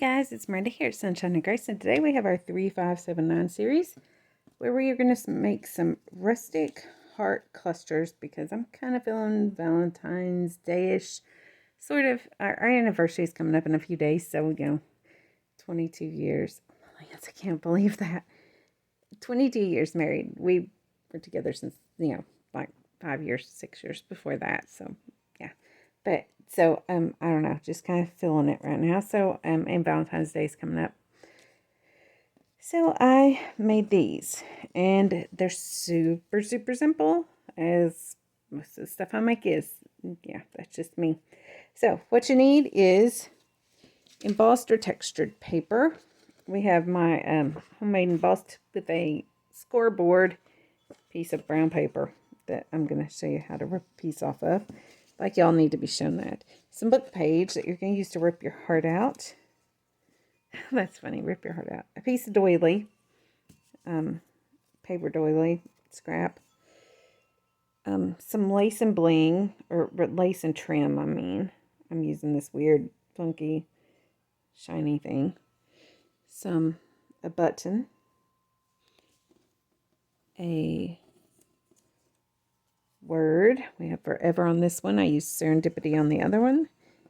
Hey guys, it's Miranda here at Sunshine and Grace, and today we have our 3579 series where we are going to make some rustic heart clusters because I'm kind of feeling Valentine's Day-ish. Sort of, our anniversary is coming up in a few days, so 22 years. Oh my goodness, I can't believe that. 22 years married. We were together since, like 5 years, 6 years before that, so yeah. But so I don't know, just kind of feeling it right now. So and Valentine's Day is coming up. So I made these, and they're super simple, as most of the stuff I make is. Yeah, that's just me. So what you need is embossed or textured paper. We have my homemade embossed with a scoreboard piece of brown paper that I'm going to show you how to rip a piece off of. Like y'all need to be shown that. Some book page that you're going to use to rip your heart out. That's funny, rip your heart out. A piece of doily, paper doily, scrap. Some lace and bling, or lace and trim, I mean. I'm using this weird, funky, shiny thing. A button. A word. We have forever on this one. I use serendipity on the other one.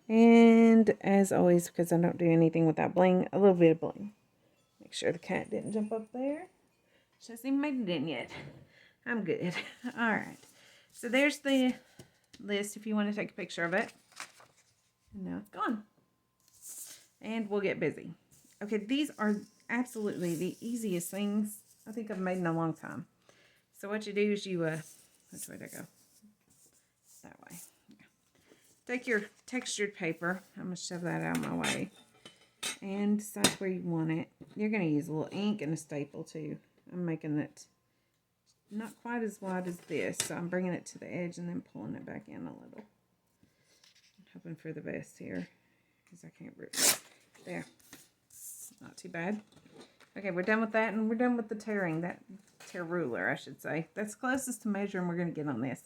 And as always, because I don't do anything without bling, a little bit of bling. Make sure the cat didn't jump up there. She hasn't even made it in yet. I'm good. All right. So there's the list if you want to take a picture of it. And now it's gone. And we'll get busy. Okay, these are absolutely the easiest things I think I've made in a long time. So what you do is you, which way to go? That way. Yeah. Take your textured paper. I'm going to shove that out of my way. And decide where you want it. You're going to use a little ink and a staple too. I'm making it not quite as wide as this. So I'm bringing it to the edge and then pulling it back in a little. I'm hoping for the best here. Because I can't rip it. There. Not too bad. Okay, we're done with that. And we're done with the tearing. That tear ruler, I should say. That's closest to measuring we're going to get on this.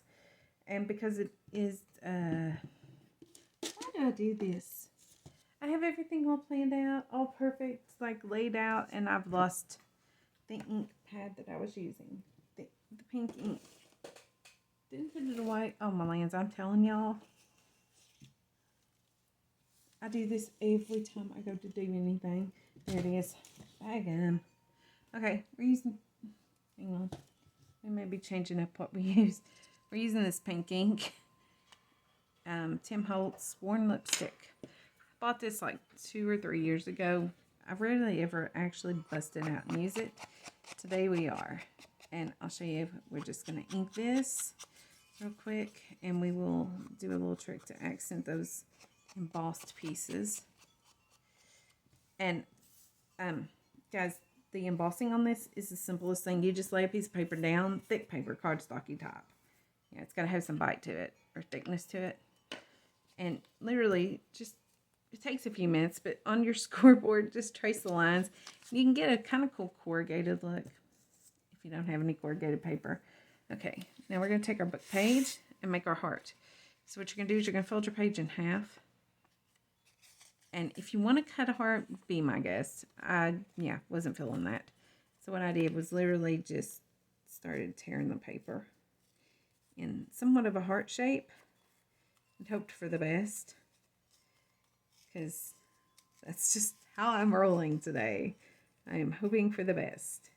And because it is, why do I do this? I have everything all planned out, all perfect, like laid out, and I've lost the ink pad that I was using. The pink ink. Didn't put it away. Oh, my lands, I'm telling y'all. I do this every time I go to do anything. There it is. Bag Okay, we're using, hang on. We may be changing up what we use. We're using this pink ink. Tim Holtz Worn Lipstick. I bought this like 2 or 3 years ago. I rarely ever actually bust it out and use it. Today we are. And I'll show you, we're just going to ink this real quick. And we will do a little trick to accent those embossed pieces. And guys, the embossing on this is the simplest thing. You just lay a piece of paper down, thick paper, cardstocky type. Yeah, it's got to have some bite to it or thickness to it. And literally just, it takes a few minutes, but on your scoreboard, just trace the lines. You can get a kind of cool corrugated look if you don't have any corrugated paper. Okay, now we're going to take our book page and make our heart. So what you're going to do is you're going to fold your page in half. And if you want to cut a heart, be my guest. I wasn't feeling that. So what I did was literally just started tearing the paper in somewhat of a heart shape and hoped for the best. Because that's just how I'm rolling today. I am hoping for the best.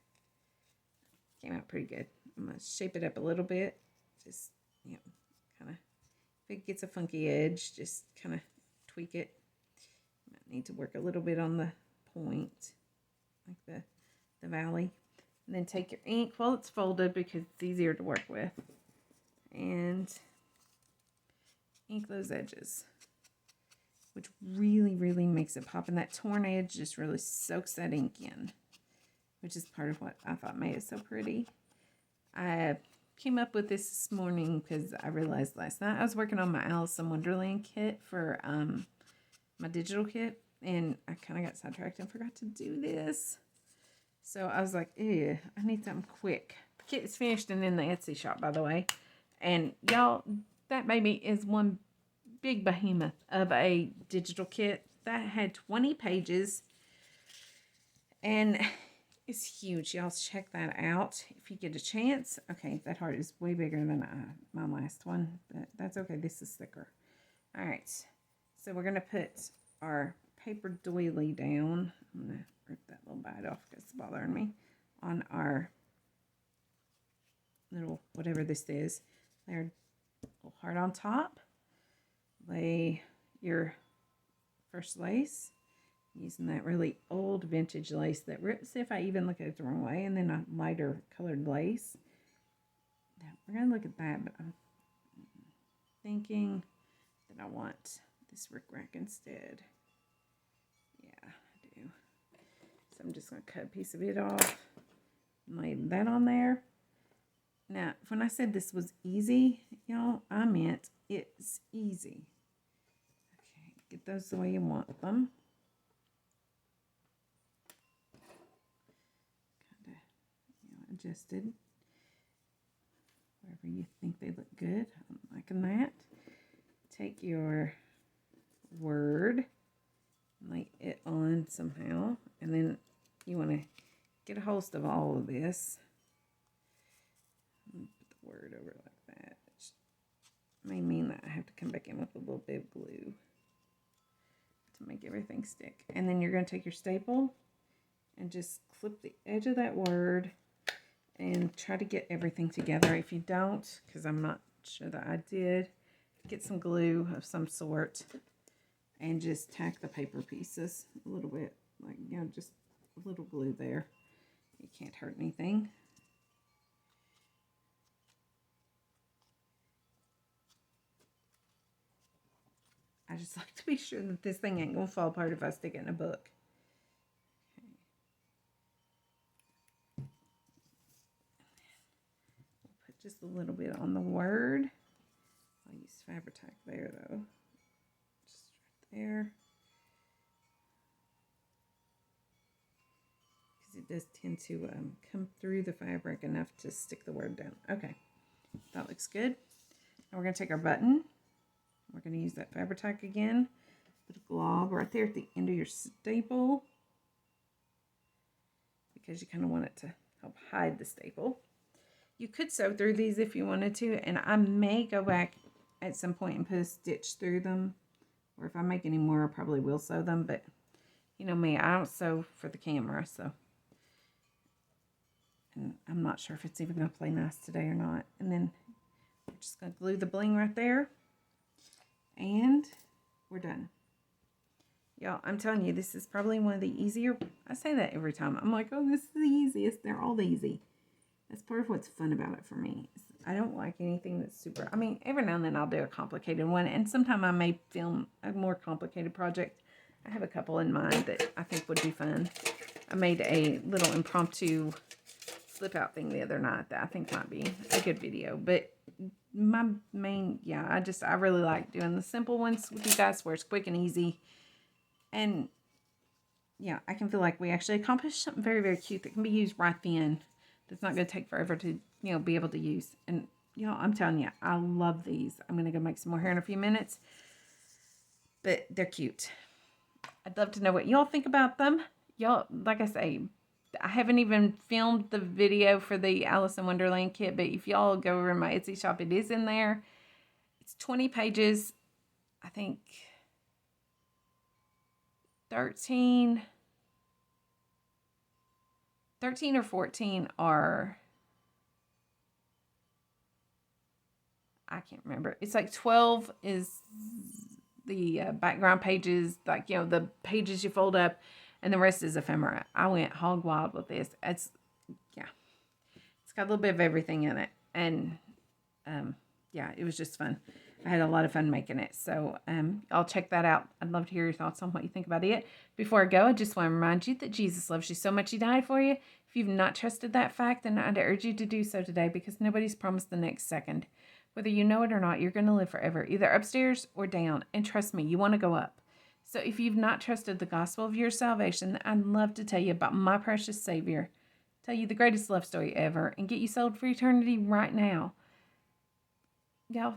Came out pretty good. I'm going to shape it up a little bit. Just, kind of, if it gets a funky edge, just kind of tweak it. Need to work a little bit on the point, like the valley. And then take your ink while it's folded because it's easier to work with. And ink those edges, which really makes it pop. And that torn edge just really soaks that ink in, which is part of what I thought made it so pretty. I came up with this morning because I realized last night I was working on my Alice in Wonderland kit for my digital kit, and I kind of got sidetracked and forgot to do this. So I was like, ew, I need something quick. The kit is finished and in the Etsy shop, by the way. And y'all, that baby is one big behemoth of a digital kit. that had 20 pages. And it's huge. Y'all check that out if you get a chance. Okay, that heart is way bigger than my last one. But that's okay. This is thicker. All right. So we're going to put our paper doily down. I'm going to rip that little bite off because it's bothering me. On our little, whatever this is. Lay our little heart on top. Lay your first lace. Using that really old vintage lace that rips. See if I even look at it the wrong way. And then a lighter colored lace. Now, we're going to look at that, but I'm thinking that I want this rickrack instead. Yeah, I do. So I'm just going to cut a piece of it off. And lay that on there. Now, when I said this was easy, y'all, I meant it's easy. Okay, get those the way you want them. Adjusted wherever you think they look good. I'm liking that. Take your word, lay it on somehow, and then you want to get a hold of all of this. Put the word over like that. Which may mean that I have to come back in with a little bit of glue to make everything stick. And then you're going to take your staple and just clip the edge of that word and try to get everything together. If you don't, because I'm not sure that I did, get some glue of some sort and just tack the paper pieces a little bit. Like, you know, just a little glue there. It can't hurt anything. I just like to be sure that this thing ain't going to fall apart if I stick it in a book. Just a little bit on the word. I'll use Fabri-Tac there though. Just right there. Because it does tend to come through the fabric enough to stick the word down. Okay, that looks good. Now we're going to take our button. We're going to use that Fabri-Tac again. Put a glob right there at the end of your staple. Because you kind of want it to help hide the staple. You could sew through these if you wanted to, and I may go back at some point and put a stitch through them. Or if I make any more, I probably will sew them, but you know me, I don't sew for the camera, so. And I'm not sure if it's even going to play nice today or not. And then we're just going to glue the bling right there. And we're done. Y'all, I'm telling you, this is probably one of the easier. I say that every time. I'm like, oh, this is the easiest. They're all easy. That's part of what's fun about it for me. I don't like anything that's super... I mean, every now and then I'll do a complicated one. And sometime I may film a more complicated project. I have a couple in mind that I think would be fun. I made a little impromptu slip out thing the other night that I think might be a good video. But my main... Yeah, I really like doing the simple ones with you guys where it's quick and easy. And, yeah, I can feel like we actually accomplished something very, very cute that can be used right then. That's not going to take forever to, you know, be able to use. And, y'all, I'm telling you, I love these. I'm going to go make some more hair in a few minutes. But they're cute. I'd love to know what y'all think about them. Y'all, like I say, I haven't even filmed the video for the Alice in Wonderland kit. But if y'all go over to my Etsy shop, it is in there. It's 20 pages. I think 13 or 14 are, I can't remember. It's like 12 is the background pages, like, you know, the pages you fold up, and the rest is ephemera. I went hog wild with this. It's, yeah, it's got a little bit of everything in it. And, yeah, it was just fun. I had a lot of fun making it. So I'll check that out. I'd love to hear your thoughts on what you think about it. Before I go, I just want to remind you that Jesus loves you so much he died for you. If you've not trusted that fact, then I'd urge you to do so today, because nobody's promised the next second. Whether you know it or not, you're going to live forever, either upstairs or down. And trust me, you want to go up. So if you've not trusted the gospel of your salvation, I'd love to tell you about my precious Savior. Tell you the greatest love story ever and get you sold for eternity right now. Y'all,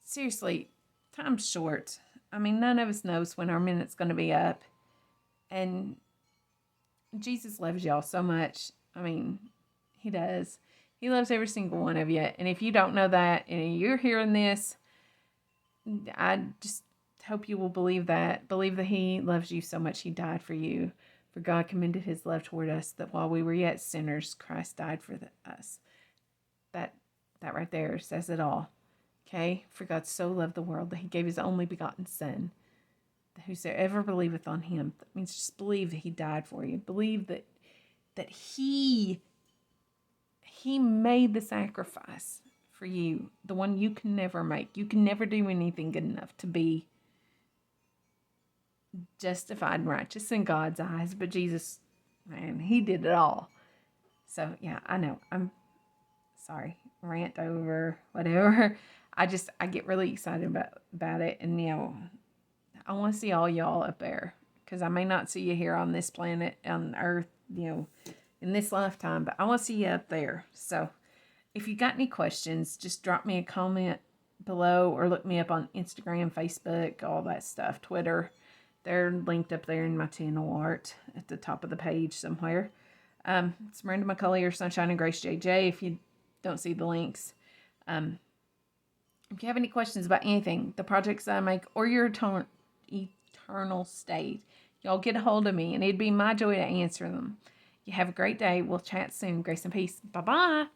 seriously, time's short. I mean, none of us knows when our minute's going to be up. And Jesus loves y'all so much. I mean, he does. He loves every single one of you. And if you don't know that and you're hearing this, I just hope you will believe that. Believe that he loves you so much he died for you. For God commended his love toward us, that while we were yet sinners, Christ died for us. That right there says it all. Okay? For God so loved the world that he gave his only begotten Son, that whosoever believeth on him, that means just believe that he died for you. Believe that he made the sacrifice for you, the one you can never make. You can never do anything good enough to be justified and righteous in God's eyes, but Jesus, man, he did it all. So yeah, I know, I'm sorry, rant over, whatever. I get really excited about it, and I want to see all y'all up there, because I may not see you here on this planet, on Earth, in this lifetime, but I want to see you up there. So if you got any questions, just drop me a comment below, or look me up on Instagram, Facebook, all that stuff, Twitter. They're linked up there in my channel art at the top of the page somewhere. It's Miranda McCulley or Sunshine and Grace JJ if you don't see the links. If you have any questions about anything, the projects that I make, or your eternal state, y'all get a hold of me, and it'd be my joy to answer them. You have a great day. We'll chat soon. Grace and peace. Bye-bye.